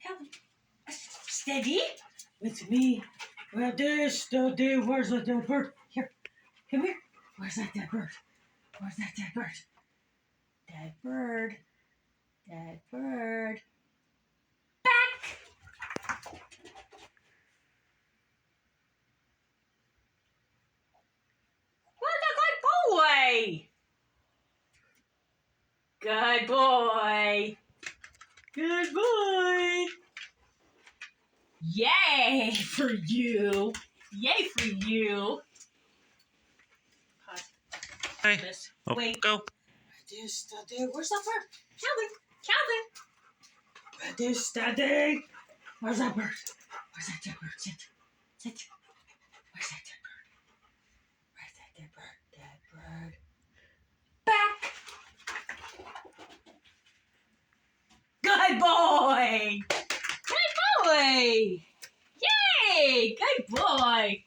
Calvin. Steady. It's me. Where's the dead bird? Here. Come here. Where's that dead bird? Where's that dead bird? Dead bird. Dead bird. Back. Boy. Good boy. Good boy. Yay for you. Yay for you. Pause. Hey. This. Oh, Wait. go. Where's that bird? Calvin. Steady. Where's that bird? Where's that dead bird? Sit. Where's that dead bird? Where's that dead bird? Dead bird. Back. Good boy. Good boy. Yay. Good boy.